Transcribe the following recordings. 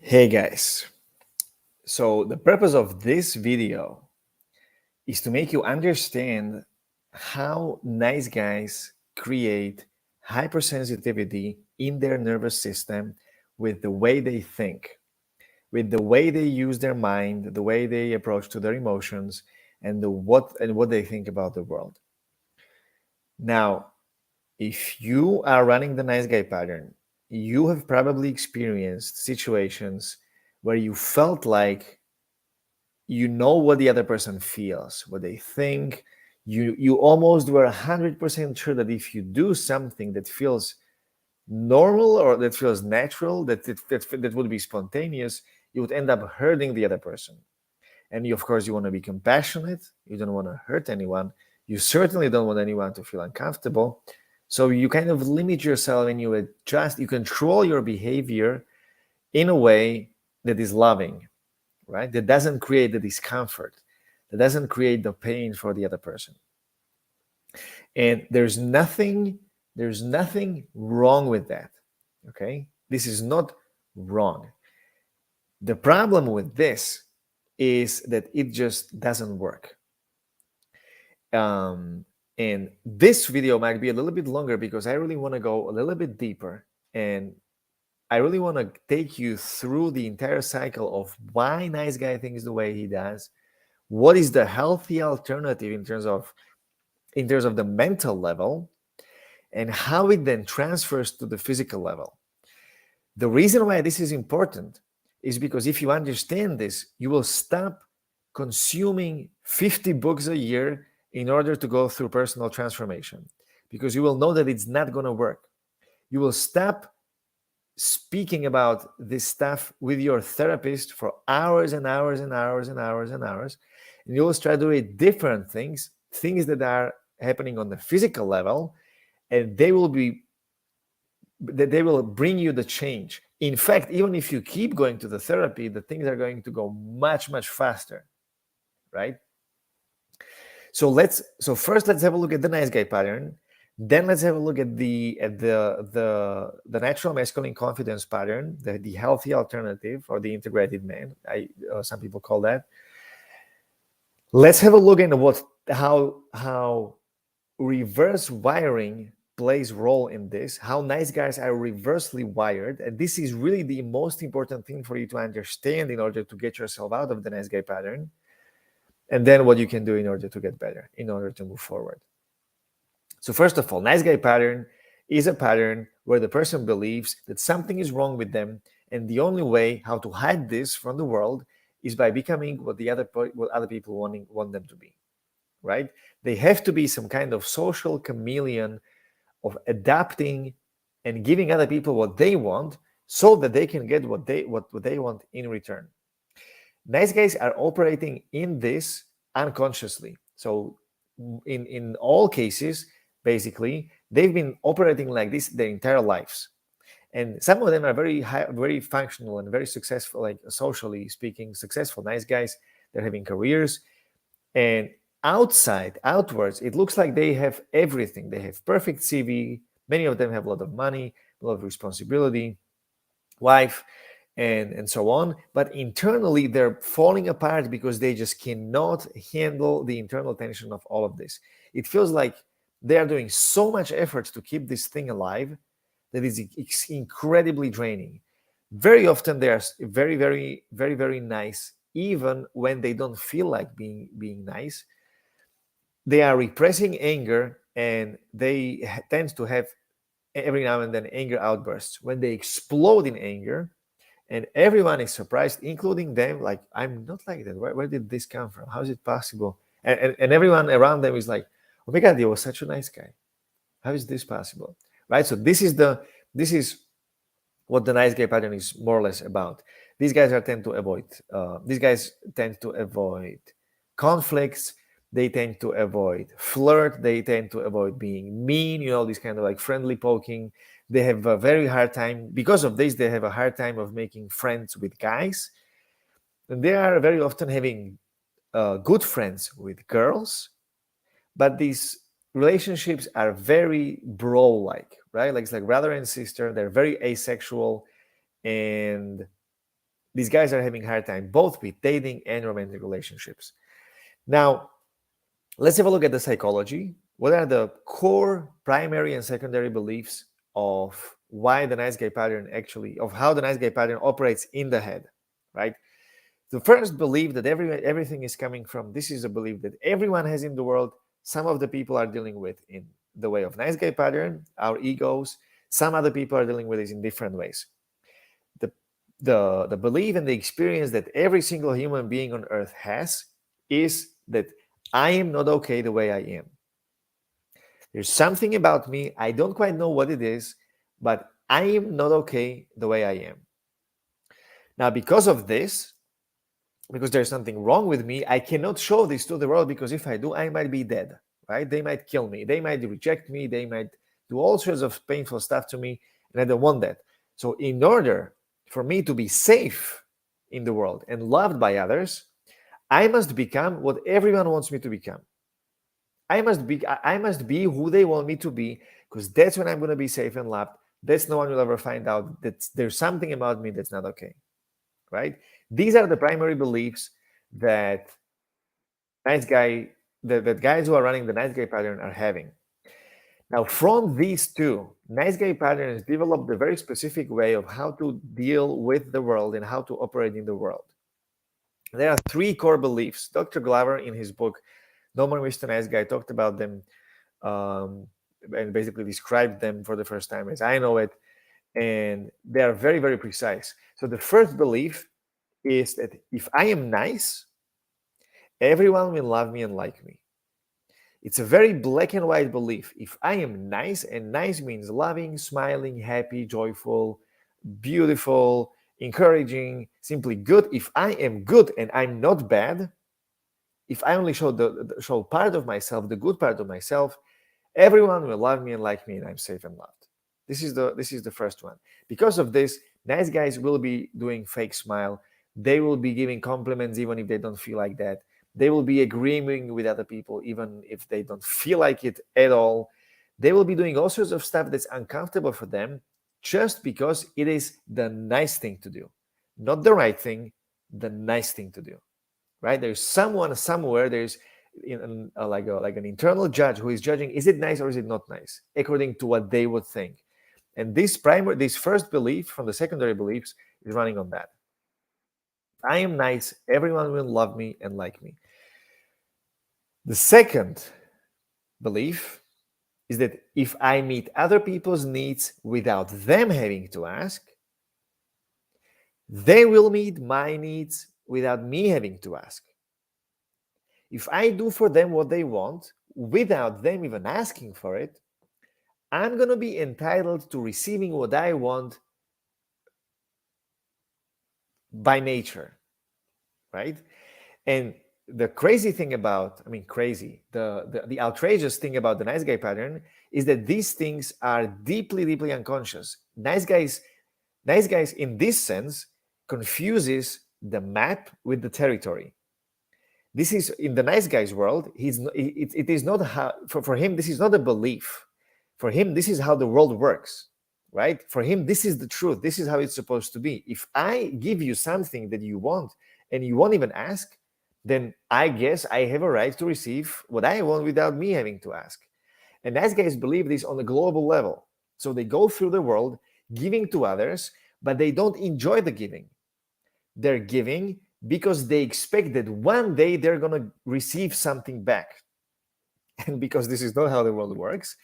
Hey guys, so the purpose of this video is to make you understand how nice guys create hypersensitivity in their nervous system with the way they think, with the way they use their mind, the way they approach to their emotions, and what they think about the world. Now, if you are running the nice guy pattern, you have probably experienced situations where you felt like you know what the other person feels, what they think. You almost were 100% sure that if you do something that feels normal or that feels natural, that would be spontaneous, you would end up hurting the other person. And you, of course, you want to be compassionate. You don't want to hurt anyone. You certainly don't want anyone to feel uncomfortable. So you kind of limit yourself and you adjust, you control your behavior in a way that is loving, right? That doesn't create the discomfort, that doesn't create the pain for the other person. And there's nothing wrong with that. Okay? This is not wrong. The problem with this is that it just doesn't work. And this video might be a little bit longer because I really want to go a little bit deeper, and I really want to take you through the entire cycle of why nice guy thinks the way he does, what is the healthy alternative in terms of the mental level, and how it then transfers to the physical level. The reason why this is important is because if you understand this, you will stop consuming 50 books a year in order to go through personal transformation, because you will know that it's not going to work. You will stop speaking about this stuff with your therapist for hours and hours and hours and hours and hours, and you will start doing different things that are happening on the physical level, and they will bring you the change. In fact, even if you keep going to the therapy, the things are going to go much faster, right? So first let's have a look at the nice guy pattern. Then let's have a look at the natural masculine confidence pattern, the healthy alternative, or the integrated man. Some people call that. Let's have a look at how reverse wiring plays role in this, how nice guys are reversely wired. And this is really the most important thing for you to understand in order to get yourself out of the nice guy pattern. And then what you can do in order to get better, in order to move forward. So first of all, nice guy pattern is a pattern where the person believes that something is wrong with them, and the only way how to hide this from the world is by becoming what other people want them to be, right? They have to be some kind of social chameleon of adapting and giving other people what they want so that they can get what they want in return. Nice guys are operating in this unconsciously. So in all cases, basically, they've been operating like this their entire lives. And some of them are very functional and very successful, like socially speaking, successful, nice guys. They're having careers. And outwards, it looks like they have everything. They have perfect CV. Many of them have a lot of money, a lot of responsibility, wife, and so on. But internally, they're falling apart because they just cannot handle the internal tension of all of this. It feels like they are doing so much effort to keep this thing alive that is incredibly draining. Very often, they are very nice, even when they don't feel like being nice. They are repressing anger, and they tend to have every now and then anger outbursts. When they explode in anger, and everyone is surprised, including them, like, I'm not like that. Where did this come from? How is it possible? And everyone around them is like, oh my God, you were such a nice guy. How is this possible? Right? So this is what the nice guy pattern is more or less about. These guys tend to avoid conflicts. They tend to avoid flirt. They tend to avoid being mean, this kind of like friendly poking. They have a very hard time, because of this, they have a hard time of making friends with guys. And they are very often having good friends with girls, but these relationships are very bro-like, right? Like it's like brother and sister. They're very asexual, and these guys are having a hard time both with dating and romantic relationships. Now, let's have a look at the psychology. What are the core primary and secondary beliefs of why the nice guy pattern actually, of how the nice guy pattern operates in the head, right? The first belief that everything is coming from, this is a belief that everyone has in the world. Some of the people are dealing with in the way of nice guy pattern, our egos. Some other people are dealing with it in different ways. The belief and the experience that every single human being on earth has is that I am not okay the way I am. There's something about me, I don't quite know what it is, but I am not okay the way I am. Now, because of this, because there's something wrong with me, I cannot show this to the world, because if I do, I might be dead, right? They might kill me, they might reject me, they might do all sorts of painful stuff to me, and I don't want that. So in order for me to be safe in the world and loved by others, I must become what everyone wants me to become. I must be who they want me to be, because that's when I'm going to be safe and loved. That's no one will ever find out that there's something about me that's not okay, right? These are the primary beliefs that that guys who are running the nice guy pattern are having. Now, from these two, nice guy patterns developed a very specific way of how to deal with the world and how to operate in the world. There are three core beliefs. Dr. Glover, in his book No More Mr. Nice Guy, talked about them and basically described them for the first time as I know it. And they are very, very precise. So the first belief is that if I am nice, everyone will love me and like me. It's a very black and white belief. If I am nice, and nice means loving, smiling, happy, joyful, beautiful, encouraging, simply good. If I am good and I'm not bad, if I only show part of myself, the good part of myself, everyone will love me and like me, and I'm safe and loved. This is the first one. Because of this, nice guys will be doing fake smile. They will be giving compliments even if they don't feel like that. They will be agreeing with other people even if they don't feel like it at all. They will be doing all sorts of stuff that's uncomfortable for them just because it is the nice thing to do. Not the right thing, the nice thing to do. Right? There's someone somewhere, there's like an internal judge who is judging, is it nice or is it not nice, according to what they would think. And this first belief from the secondary beliefs is running on that. I am nice, everyone will love me and like me. The second belief is that if I meet other people's needs without them having to ask, they will meet my needs without me having to ask. If I do for them what they want without them even asking for it, I'm going to be entitled to receiving what I want by nature, right? And the crazy thing about, the outrageous thing about the nice guy pattern is that these things are deeply, deeply unconscious. Nice guys in this sense confuses the map with the territory. This is in the nice guy's world. It is not how, for him, this is not a belief. For him, this is how the world works, right? For him, this is the truth. This is how it's supposed to be. If I give you something that you want and you won't even ask, then I guess I have a right to receive what I want without me having to ask. And nice guys believe this on a global level. So they go through the world giving to others, but they don't enjoy the giving. They're giving because they expect that one day they're going to receive something back. And because this is not how the world works,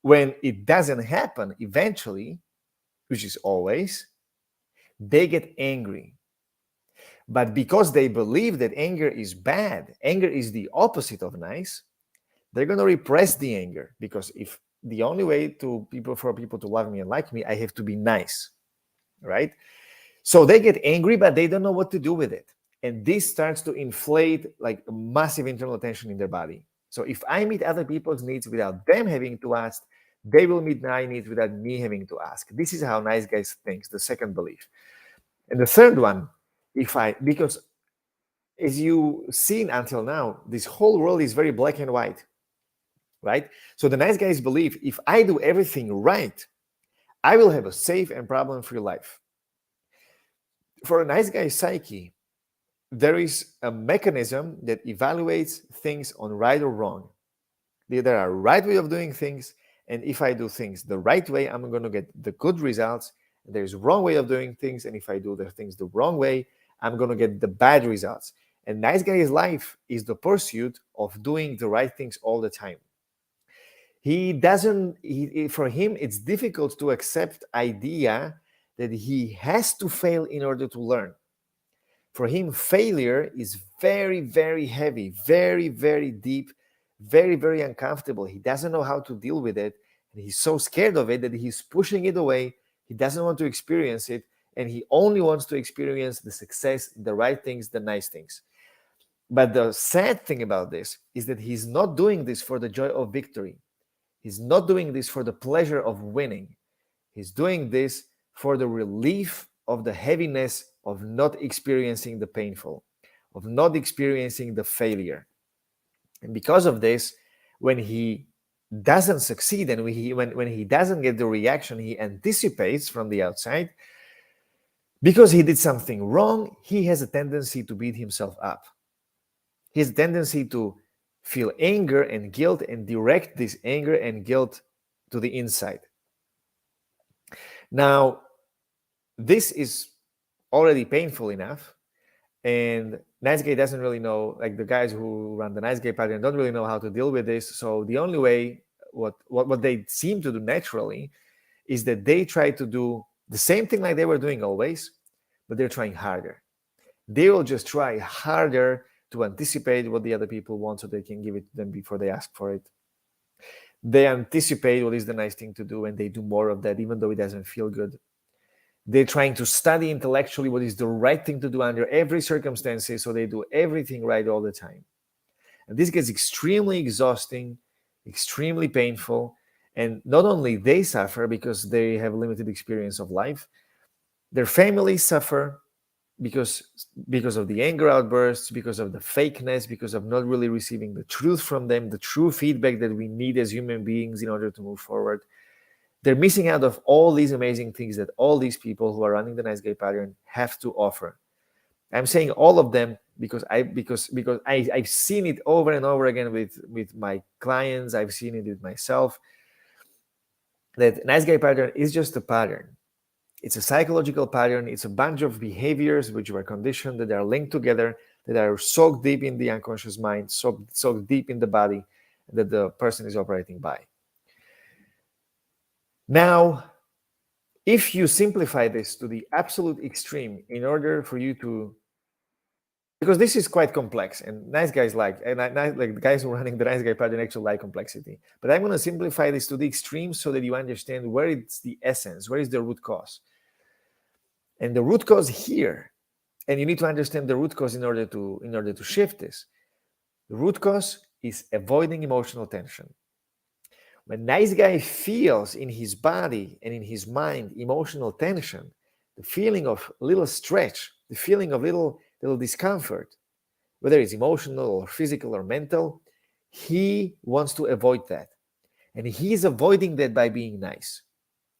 when it doesn't happen eventually, which is always, they get angry. But because they believe that anger is bad, anger is the opposite of nice, they're going to repress the anger, because if the only way for people to love me and like me, I have to be nice, right? So they get angry, but they don't know what to do with it. And this starts to inflate like a massive internal tension in their body. So if I meet other people's needs without them having to ask, they will meet my needs without me having to ask. This is how nice guys think, the second belief. And the third one, because as you've seen until now, this whole world is very black and white, right? So the nice guys believe if I do everything right, I will have a safe and problem-free life. for a nice guy's psyche, there is a mechanism that evaluates things on right or wrong. There are right way of doing things, and if I do things the right way, I'm going to get the good results. There's wrong way of doing things, and if I do the things the wrong way, I'm going to get the bad results. And nice guy's life is the pursuit of doing the right things all the time. He doesn't, for him, it's difficult to accept idea that he has to fail in order to learn. For him, failure is very, very heavy, very, very deep, very, very uncomfortable. He doesn't know how to deal with it. And he's so scared of it that he's pushing it away. He doesn't want to experience it. And he only wants to experience the success, the right things, the nice things. But the sad thing about this is that he's not doing this for the joy of victory. He's not doing this for the pleasure of winning. He's doing this for the relief of the heaviness of not experiencing the painful, of not experiencing the failure. And because of this, when he doesn't succeed and when he doesn't get the reaction he anticipates from the outside, because he did something wrong, he has a tendency to beat himself up. He has a tendency to feel anger and guilt and direct this anger and guilt to the inside. Now, this is already painful enough, and nice guy doesn't really know, like the guys who run the nice guy pattern don't really know how to deal with this. So the only way, what they seem to do naturally is that they try to do the same thing like they were doing always, but they're trying harder. They will just try harder to anticipate what the other people want so they can give it to them before they ask for it. They anticipate what is the nice thing to do, and they do more of that even though it doesn't feel good. They're trying to study intellectually what is the right thing to do under every circumstance, so they do everything right all the time. And this gets extremely exhausting, extremely painful, and not only they suffer because they have limited experience of life, their families suffer because of the anger outbursts, because of the fakeness, because of not really receiving the truth from them, the true feedback that we need as human beings in order to move forward. They're missing out of all these amazing things that all these people who are running the nice guy pattern have to offer. I'm saying all of them because I've seen it over and over again with my clients. I've seen it with myself. That nice guy pattern is just a pattern. It's a psychological pattern. It's a bunch of behaviors which were conditioned, that are linked together, that are soaked deep in the unconscious mind, soaked deep in the body, that the person is operating by. Now, if you simplify this to the absolute extreme in order for you to, because this is quite complex, and nice guys like the guys who are running the nice guy pattern actually like complexity. But I'm going to simplify this to the extreme so that you understand where it's the essence, where is the root cause. And the root cause here, and you need to understand the root cause in order to shift this. The root cause is avoiding emotional tension. When nice guy feels in his body and in his mind emotional tension, the feeling of little stretch, the feeling of little discomfort, whether it's emotional or physical or mental, he wants to avoid that. And he's avoiding that by being nice,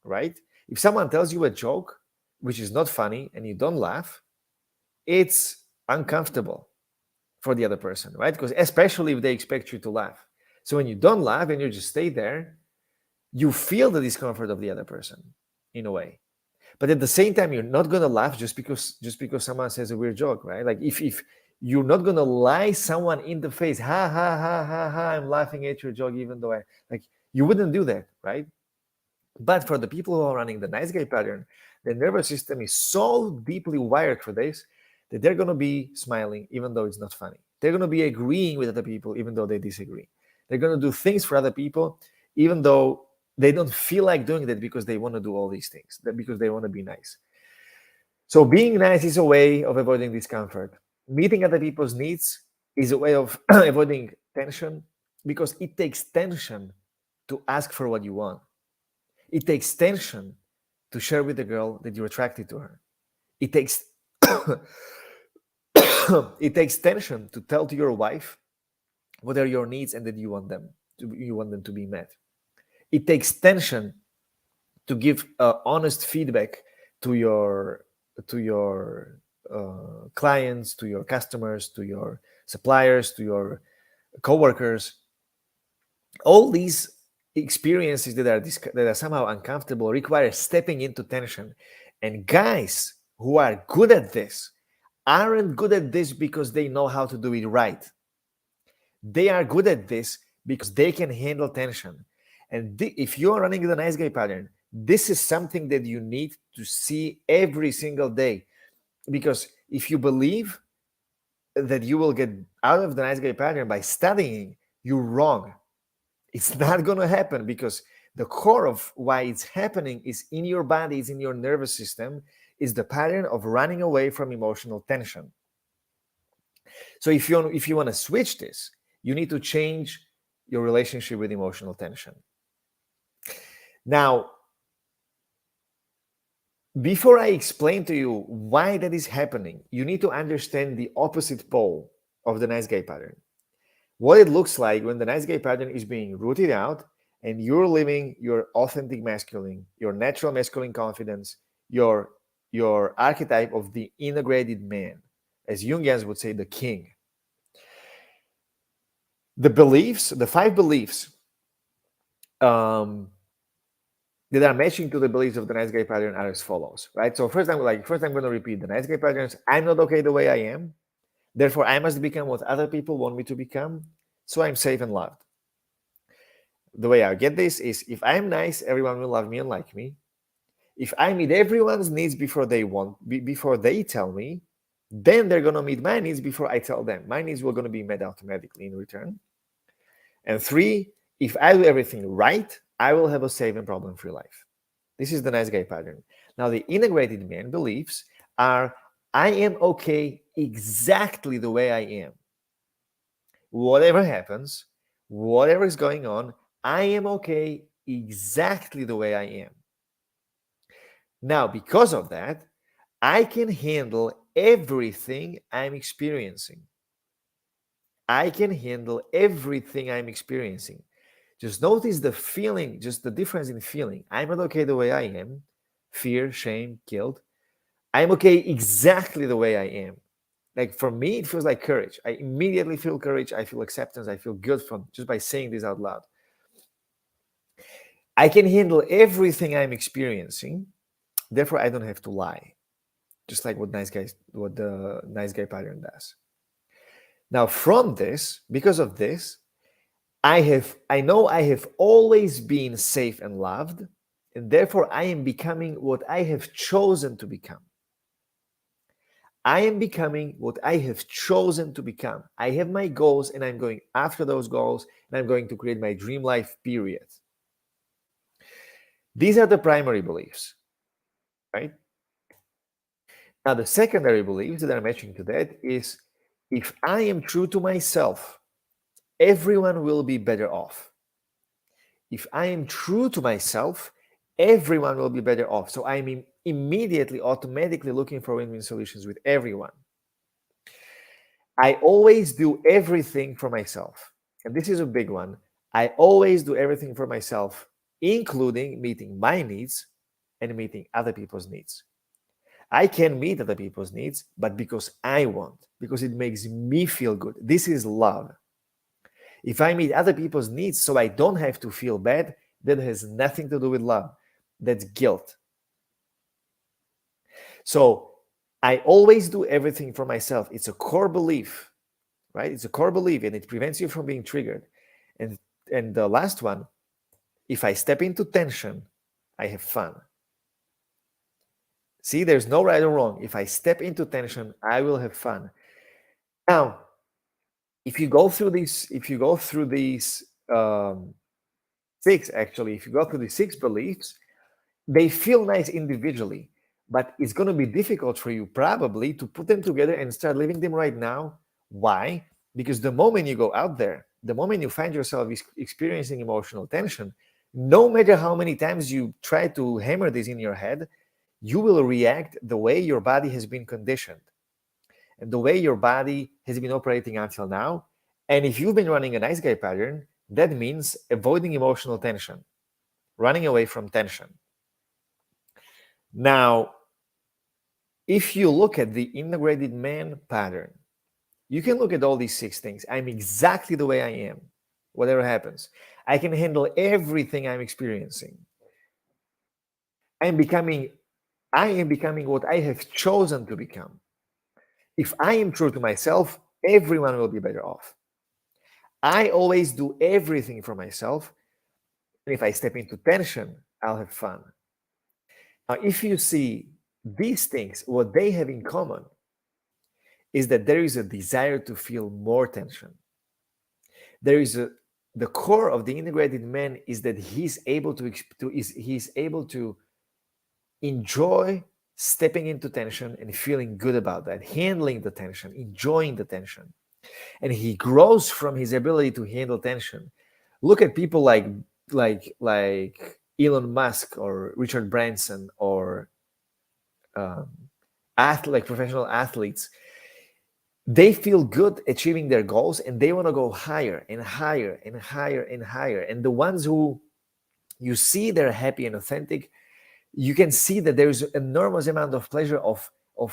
right? If someone tells you a joke, which is not funny, and you don't laugh, it's uncomfortable for the other person, right? Because especially if they expect you to laugh. So when you don't laugh and you just stay there, you feel the discomfort of the other person in a way. But at the same time, you're not going to laugh just because someone says a weird joke, right? Like if you're not going to lie someone in the face, ha, ha, ha, ha, ha, I'm laughing at your joke, even though you wouldn't do that, right? But for the people who are running the nice guy pattern, the nervous system is so deeply wired for this that they're going to be smiling even though it's not funny. They're going to be agreeing with other people even though they disagree. They're going to do things for other people even though they don't feel like doing that, because they want to do all these things, because they want to be nice. So being nice is a way of avoiding discomfort. Meeting other people's needs is a way of avoiding tension, because it takes tension to ask for what you want. It takes tension to share with the girl that you're attracted to her. It takes it takes tension to tell to your wife what are your needs and that you want them to be met. It takes tension to give honest feedback to your clients, to your customers, to your suppliers, to your coworkers. All these experiences that are somehow uncomfortable require stepping into tension. And guys who are good at this aren't good at this because they know how to do it right. They are good at this because they can handle tension. And if you're running the nice guy pattern, this is something that you need to see every single day. Because if you believe that you will get out of the nice guy pattern by studying, you're wrong. It's not going to happen, because the core of why it's happening is in your body, it's in your nervous system, is the pattern of running away from emotional tension. So if you want to switch this, you need to change your relationship with emotional tension. Now, before I explain to you why that is happening, you need to understand the opposite pole of the nice guy pattern. What it looks like when the nice guy pattern is being rooted out and you're living your authentic masculine, your natural masculine confidence, your archetype of the integrated man, as Jungians would say, the king. The beliefs, the 5 beliefs that are matching to the beliefs of the nice guy pattern are as follows, right? So first I'm going to repeat the nice guy patterns. I'm not okay the way I am. Therefore, I must become what other people want me to become, so I'm safe and loved. The way I get this is, if I'm nice, everyone will love me and like me. If I meet everyone's needs before they tell me, then they're going to meet my needs before I tell them. My needs were going to be met automatically in return. And 3, if I do everything right, I will have a safe and problem-free life. This is the nice guy pattern. Now, the integrated man beliefs are, I am okay exactly the way I am. Whatever happens, whatever is going on, I am okay exactly the way I am. Now, because of that, I can handle everything I'm experiencing. I can handle everything I'm experiencing. Just notice the feeling, just the difference in feeling. I'm not okay the way I am. Fear, shame, guilt. I'm okay exactly the way I am. Like, for me, it feels like courage. I immediately feel courage. I feel acceptance. I feel good from just by saying this out loud. I can handle everything I'm experiencing. Therefore, I don't have to lie. Just like what the nice guy pattern does. Now, from this, because of this, I know I have always been safe and loved, and therefore I am becoming what I have chosen to become. I am becoming what I have chosen to become. I have my goals, and I'm going after those goals, and I'm going to create my dream life, period. These are the primary beliefs, right? Now, the secondary beliefs that are matching to that is, if I am true to myself, everyone will be better off. If I am true to myself, everyone will be better off. So I'm immediately, automatically looking for win-win solutions with everyone. I always do everything for myself. And this is a big one. I always do everything for myself, including meeting my needs and meeting other people's needs. I can meet other people's needs, but because I want, because it makes me feel good. This is love. If I meet other people's needs so I don't have to feel bad, that has nothing to do with love. That's guilt. So I always do everything for myself. It's a core belief, right? It's a core belief, and it prevents you from being triggered. And the last one, if I step into tension, I have fun. See, there's no right or wrong. If I step into tension, I will have fun. Now, if you go through these 6, actually, if you go through these 6 beliefs, they feel nice individually, but it's going to be difficult for you probably to put them together and start living them right now. Why? Because the moment you go out there, the moment you find yourself experiencing emotional tension, no matter how many times you try to hammer this in your head, you will react the way your body has been conditioned and the way your body has been operating until now. And if you've been running a nice guy pattern, that means avoiding emotional tension, running away from tension. Now, If you look at the integrated man pattern, you can look at all these 6 things. I'm exactly the way I am, whatever happens. I can handle everything I'm experiencing. I am becoming what I have chosen to become. If I am true to myself, everyone will be better off. I always do everything for myself. And if I step into tension, I'll have fun. Now, if you see these things, what they have in common is that there is a desire to feel more tension. There is the core of the integrated man is that he's able to enjoy stepping into tension and feeling good about that, handling the tension, enjoying the tension. And he grows from his ability to handle tension. Look at people like Elon Musk or Richard Branson or professional athletes. They feel good achieving their goals and they want to go higher and higher and higher and higher. And the ones who you see they're happy and authentic, you can see that there's an enormous amount of pleasure of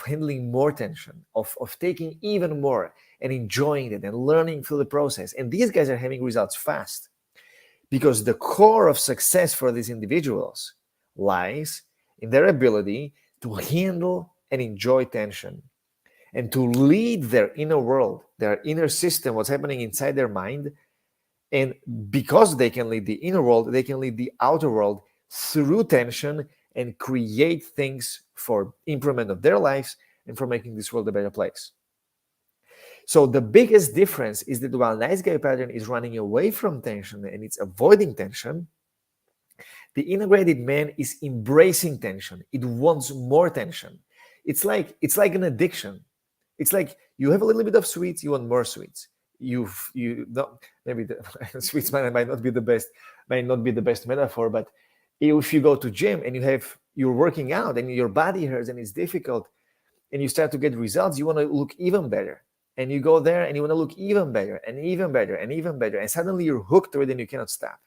handling more tension, of taking even more and enjoying it and learning through the process. And these guys are having results fast because the core of success for these individuals lies in their ability to handle and enjoy tension and to lead their inner world, their inner system, what's happening inside their mind. And because they can lead the inner world, they can lead the outer world through tension and create things for improvement of their lives and for making this world a better place. So the biggest difference is that while nice guy pattern is running away from tension and it's avoiding tension, the integrated man is embracing tension. It wants more tension. It's like an addiction. It's like you have a little bit of sweets, you want more sweets. You don't, maybe the sweets might not be the best metaphor, but if you go to gym and you're working out and your body hurts and it's difficult and you start to get results, you want to look even better. And you go there and you want to look even better and even better and even better. And suddenly you're hooked to it and you cannot stop.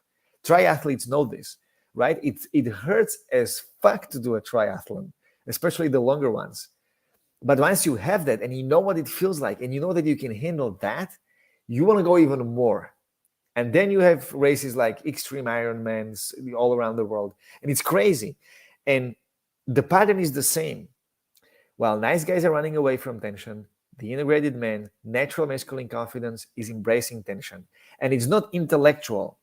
Triathletes know this, right? It hurts as fuck to do a triathlon, especially the longer ones. But once you have that and you know what it feels like and you know that you can handle that, you want to go even more. And then you have races like extreme Ironmans all around the world. And it's crazy. And the pattern is the same. While nice guys are running away from tension, the integrated man, natural masculine confidence, is embracing tension. And it's not intellectual.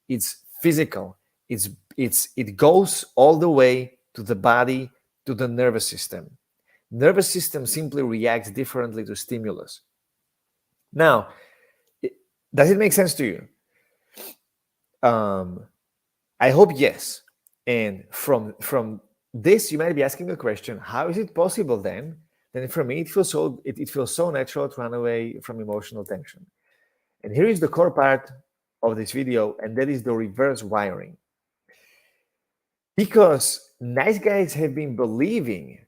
It's physical. It goes all the way to the body, to the nervous system. Nervous system simply reacts differently to stimulus. Now, does it make sense to you? I hope yes. And from this, you might be asking the question: how is it possible then? Then for me, it feels so natural to run away from emotional tension. And here is the core part of this video, and that is the reverse wiring. Because nice guys have been believing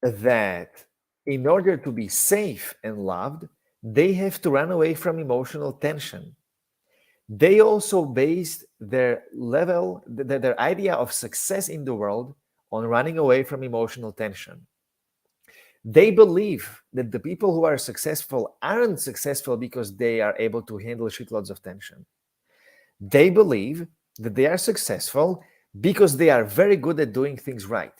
that in order to be safe and loved, they have to run away from emotional tension. They also based their idea of success in the world on running away from emotional tension. They believe that the people who are successful aren't successful because they are able to handle shitloads of tension. They believe that they are successful because they are very good at doing things right.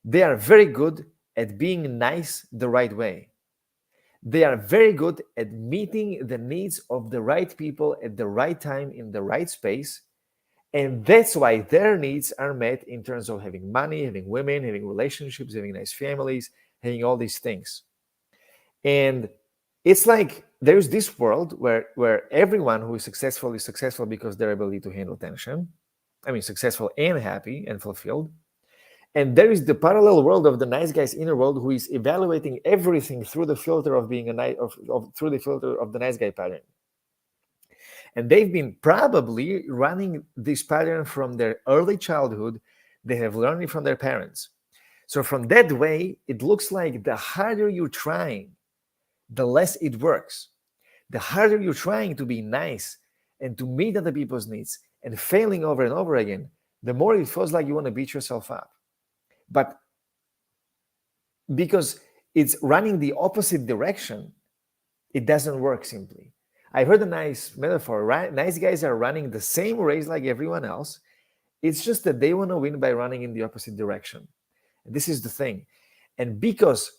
They are very good at being nice the right way. They are very good at meeting the needs of the right people at the right time in the right space. And that's why their needs are met in terms of having money, having women, having relationships, having nice families, having all these things. And it's like there's this world where everyone who is successful because their ability to handle tension. I mean, successful and happy and fulfilled. And there is the parallel world of the nice guy's inner world who is evaluating everything through the filter of being through the filter of the nice guy pattern. And they've been probably running this pattern from their early childhood. They have learned it from their parents. So from that way, it looks like the harder you're trying, the less it works. The harder you're trying to be nice and to meet other people's needs and failing over and over again, the more it feels like you want to beat yourself up. But because it's running the opposite direction, it doesn't work simply. I heard a nice metaphor, right? Nice guys are running the same race like everyone else. It's just that they want to win by running in the opposite direction. And this is the thing. And because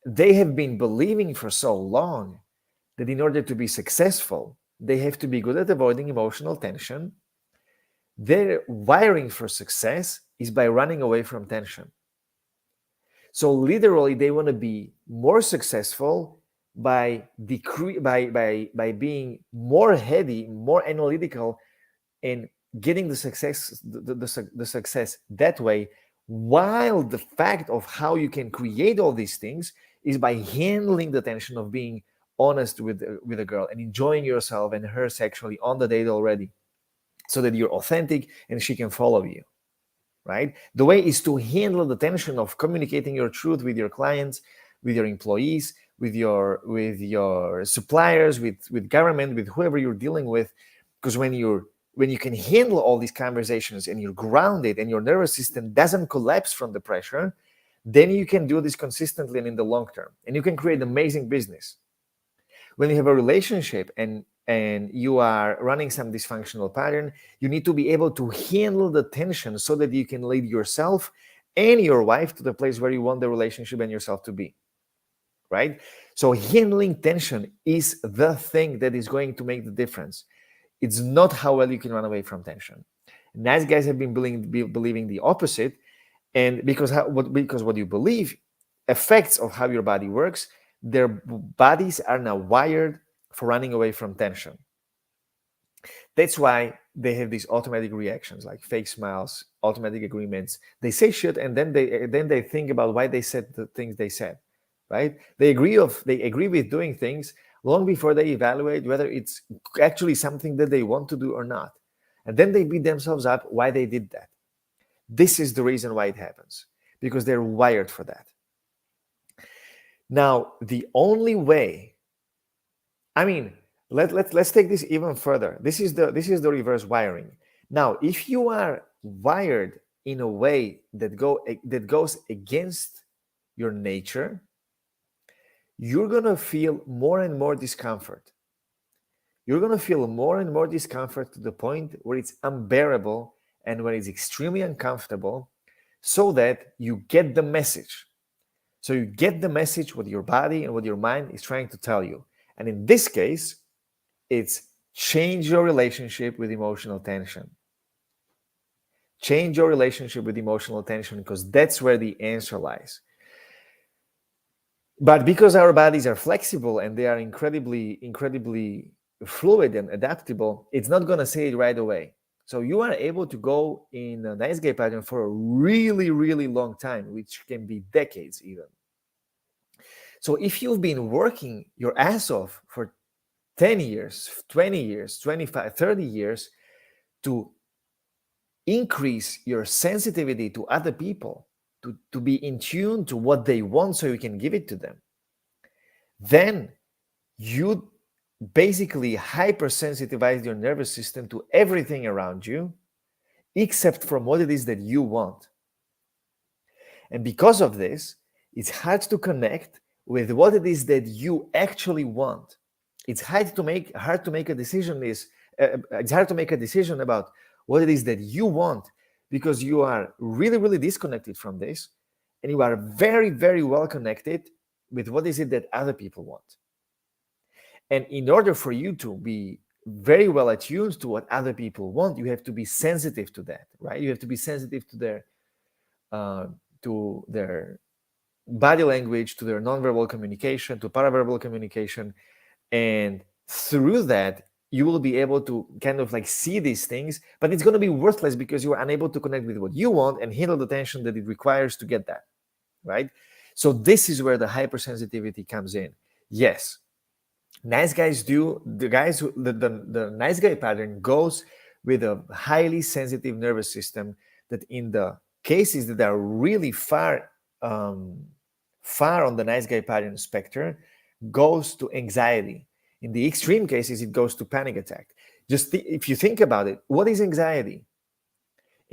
they have been believing for so long that in order to be successful, they have to be good at avoiding emotional tension, their wiring for success is by running away from tension. So literally, they want to be more successful by being more heady, more analytical, and getting the success that way. While the fact of how you can create all these things is by handling the tension of being honest with a girl and enjoying yourself and her sexually on the date already, so that you're authentic and she can follow you. Right? The way is to handle the tension of communicating your truth with your clients, with your employees, with your suppliers, with government, with whoever you're dealing with. Because when you can handle all these conversations and you're grounded and your nervous system doesn't collapse from the pressure, then you can do this consistently and in the long term, and you can create amazing business. When you have a relationship and you are running some dysfunctional pattern, you need to be able to handle the tension so that you can lead yourself and your wife to the place where you want the relationship and yourself to be, right? So handling tension is the thing that is going to make the difference. It's not how well you can run away from tension. Nice guys have been believing the opposite, and because what you believe effects of how your body works, their bodies are now wired for running away from tension. That's why they have these automatic reactions, like fake smiles, automatic agreements. They say shit, and then they think about why they said the things they said, right? They agree with doing things long before they evaluate whether it's actually something that they want to do or not, and then they beat themselves up why they did that. This is the reason why it happens, because they're wired for that. Now, the only way, I mean, let's take this even further. This is the reverse wiring. Now, if you are wired in a way that goes against your nature, you're gonna feel more and more discomfort. You're gonna feel more and more discomfort to the point where it's unbearable and when it's extremely uncomfortable, so that you get the message. So you get the message what your body and what your mind is trying to tell you. And in this case, it's change your relationship with emotional tension. Change your relationship with emotional tension, because that's where the answer lies. But because our bodies are flexible and they are incredibly fluid and adaptable, it's not going to say it right away. So you are able to go in a nice gay pattern for a really, really long time, which can be decades even. So if you've been working your ass off for 10 years, 20 years, 25, 30 years to increase your sensitivity to other people, to be in tune to what they want so you can give it to them, then you basically hypersensitivize your nervous system to everything around you except from what it is that you want. And because of this, it's hard to connect with what it is that you actually want. It's hard to make a decision. It's hard to make a decision about what it is that you want, because you are really, really disconnected from this, and you are very, very well connected with what is it that other people want. And in order for you to be very well attuned to what other people want, you have to be sensitive to that, right? You have to be sensitive to their body language, to their nonverbal communication, to paraverbal communication. And through that, you will be able to kind of like see these things, but it's going to be worthless because you are unable to connect with what you want and handle the tension that it requires to get that, right? So this is where the hypersensitivity comes in. Yes, nice guys do. The nice guy pattern goes with a highly sensitive nervous system that in the cases that are really far on the nice guy pattern spectrum goes to anxiety. In the extreme cases, it goes to panic attack. If you think about it, what is anxiety?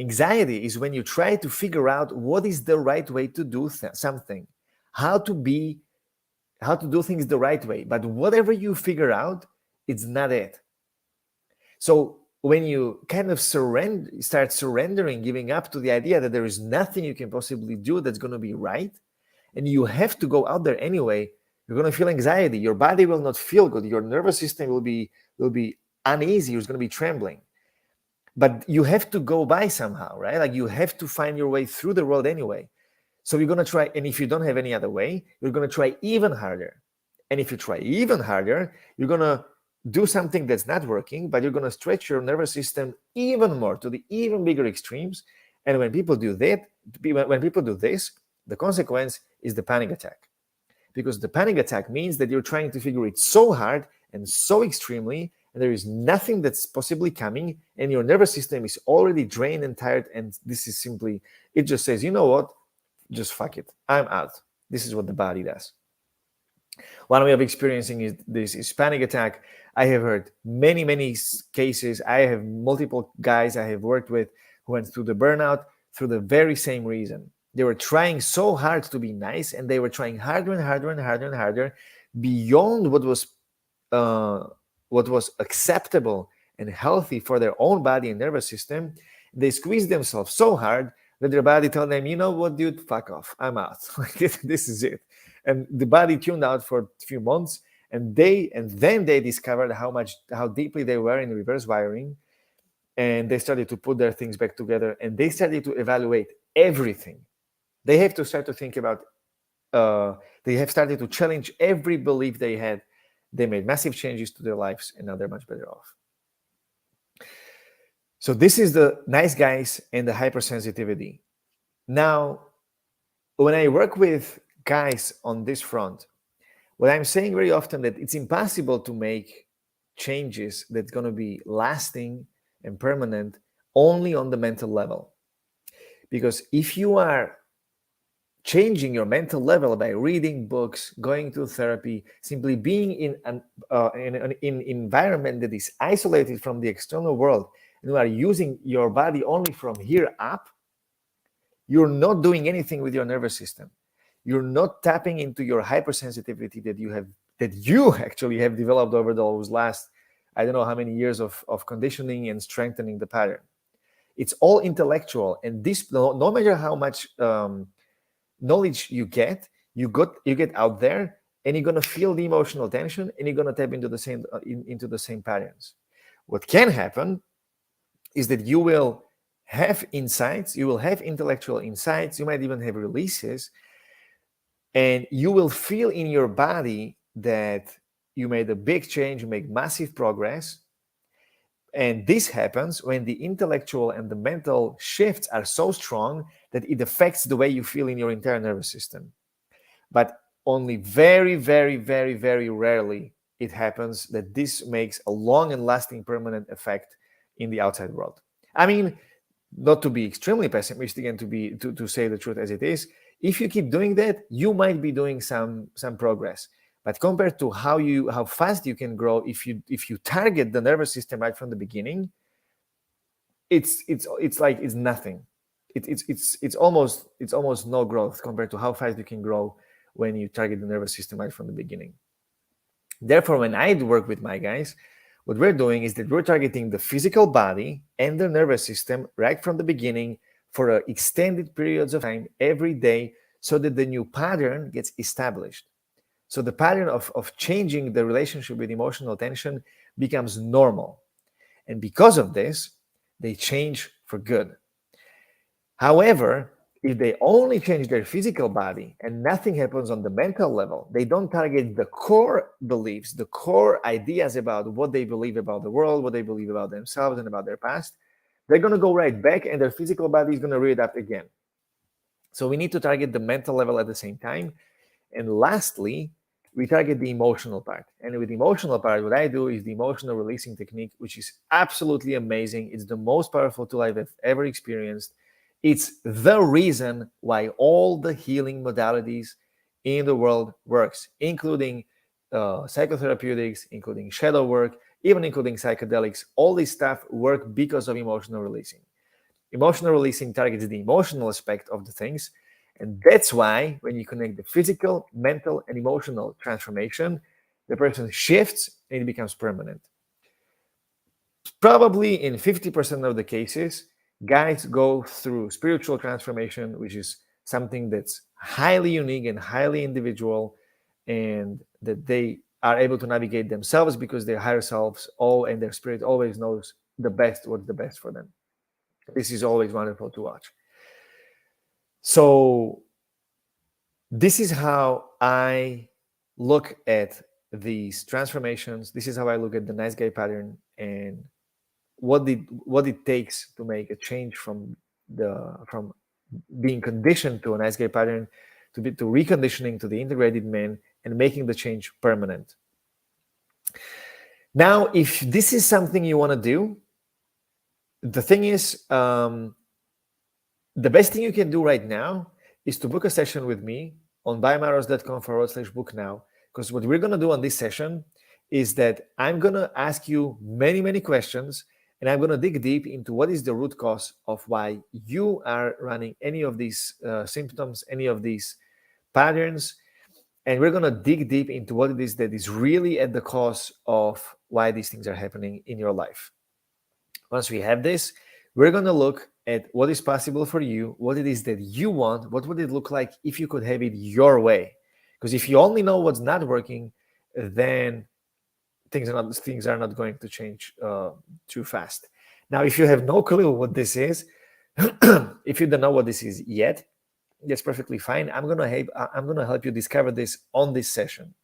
Anxiety is when you try to figure out what is the right way to do something. how to do things the right way. But whatever you figure out, it's not it. So when you kind of start surrendering, giving up to the idea that there is nothing you can possibly do that's going to be right, and you have to go out there anyway, you're going to feel anxiety. Your body will not feel good. Your nervous system will be uneasy. You're going to be trembling. But you have to go by somehow, right? Like you have to find your way through the world anyway. So you're going to try, and if you don't have any other way, you're going to try even harder. And if you try even harder, you're going to do something that's not working, but you're going to stretch your nervous system even more to the even bigger extremes. And when people do that, when people do this, the consequence is the panic attack. Because the panic attack means that you're trying to figure it so hard and so extremely, and there is nothing that's possibly coming, and your nervous system is already drained and tired, and this is simply, it just says, you know what, just fuck it, I'm out. This is what the body does. One way of experiencing this panic attack, I have heard many cases. I have multiple guys I have worked with who went through the burnout through the very same reason. They were trying so hard to be nice, and they were trying harder and harder and harder and harder beyond what was acceptable and healthy for their own body and nervous system. They squeezed themselves so hard that their body told them, you know what, dude, fuck off, I'm out. This is it. And the body tuned out for a few months, and then they discovered how deeply they were in reverse wiring, and they started to put their things back together, and they started to evaluate everything. They have to start to think about, they have started to challenge every belief they had. They made massive changes to their lives, and now they're much better off. So this is the nice guys and the hypersensitivity. Now, when I work with guys on this front, what I'm saying very often that it's impossible to make changes that's going to be lasting and permanent only on the mental level. Because if you are changing your mental level by reading books, going to therapy, simply being in an environment that is isolated from the external world, and you are using your body only from here up, you're not doing anything with your nervous system. You're not tapping into your hypersensitivity that you actually have developed over those last, I don't know how many years of conditioning and strengthening the pattern. It's all intellectual, and this, no matter how much knowledge you get out there, and you're going to feel the emotional tension, and you're going to tap into the same patterns. What can happen is that you will have insights, you will have intellectual insights, you might even have releases, and you will feel in your body that you made a big change, you make massive progress. And this happens when the intellectual and the mental shifts are so strong that it affects the way you feel in your entire nervous system. But only very, very, very, very rarely it happens that this makes a long and lasting permanent effect in the outside world. I mean, not to be extremely pessimistic and to say the truth as it is, if you keep doing that, you might be doing some progress. But compared to how fast you can grow if you target the nervous system right from the beginning, it's nothing. It's almost no growth compared to how fast you can grow when you target the nervous system right from the beginning. Therefore, when I work with my guys, what we're doing is that we're targeting the physical body and the nervous system right from the beginning for extended periods of time every day, so that the new pattern gets established. So the pattern of changing the relationship with emotional tension becomes normal. And because of this, they change for good. However, if they only change their physical body and nothing happens on the mental level, they don't target the core beliefs, the core ideas about what they believe about the world, what they believe about themselves and about their past, they're going to go right back, and their physical body is going to readapt again. So we need to target the mental level at the same time. And lastly, we target the emotional part. And with the emotional part, what I do is the emotional releasing technique, which is absolutely amazing. It's the most powerful tool I've ever experienced. It's the reason why all the healing modalities in the world works, including psychotherapeutics, including shadow work, even including psychedelics. All this stuff work because of emotional releasing. Emotional releasing targets the emotional aspect of the things, And that's why when you connect the physical, mental, and emotional transformation, the person shifts and it becomes permanent. Probably in 50% of the cases, guys go through spiritual transformation, which is something that's highly unique and highly individual, and that they are able to navigate themselves because their higher selves and their spirit always knows what's the best for them. This is always wonderful to watch. So this is how I look at these transformations. This is how I look at the nice guy pattern and what it takes to make a change from being conditioned to a nice guy pattern to reconditioning to the integrated man and making the change permanent. Now, if this is something you want to do, the thing is, the best thing you can do right now is to book a session with me on biomatters.com/book now. Because what we're going to do on this session is that I'm going to ask you many, many questions, and I'm going to dig deep into what is the root cause of why you are running any of these symptoms, any of these patterns. And we're going to dig deep into what it is that is really at the cause of why these things are happening in your life. Once we have this, we're going to look at what is possible for you, what it is that you want, what would it look like if you could have it your way. Because if you only know what's not working, then things are not going to change too fast. Now, if you have no clue what this is, if you don't know what this is yet, that's perfectly fine. I'm gonna help you discover this on this session.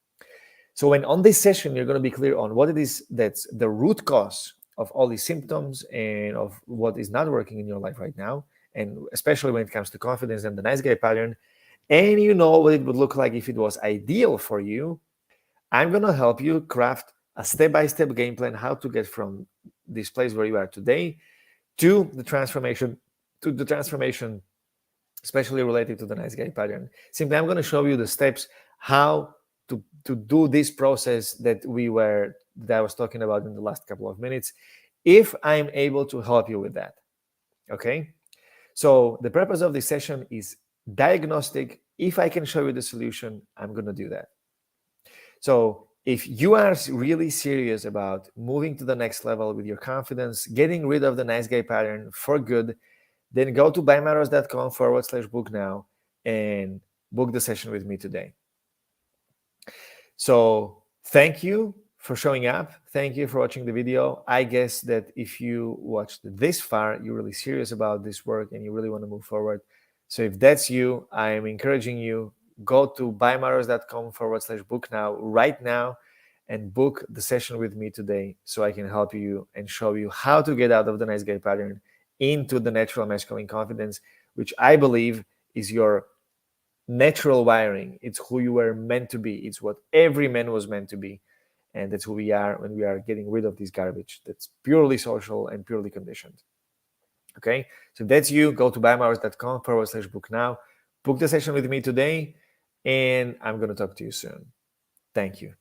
So when on this session, you're going to be clear on what it is that's the root cause of all these symptoms and of what is not working in your life right now, and especially when it comes to confidence and the nice guy pattern, and you know what it would look like if it was ideal for you, I'm going to help you craft a step-by-step game plan how to get from this place where you are today to the transformation, especially related to the nice guy pattern. Simply, I'm going to show you the steps how to do this process that I was talking about in the last couple of minutes, if I'm able to help you with that. Okay? So the purpose of this session is diagnostic. If I can show you the solution, I'm going to do that. So if you are really serious about moving to the next level with your confidence, getting rid of the nice guy pattern for good, then go to biomatters.com/book now and book the session with me today. So thank you for showing up. Thank you for watching the video. I guess that if you watched this far, you're really serious about this work and you really want to move forward. So if that's you, I am encouraging you, go to biomatters.com/book now right now and book the session with me today so I can help you and show you how to get out of the nice guy pattern into the natural masculine confidence, which I believe is your natural wiring. It's who you were meant to be. It's what every man was meant to be. And that's who we are when we are getting rid of this garbage that's purely social and purely conditioned. Okay, so if that's you, go to biomatters.com/book now, book the session with me today, and I'm going to talk to you soon. Thank you.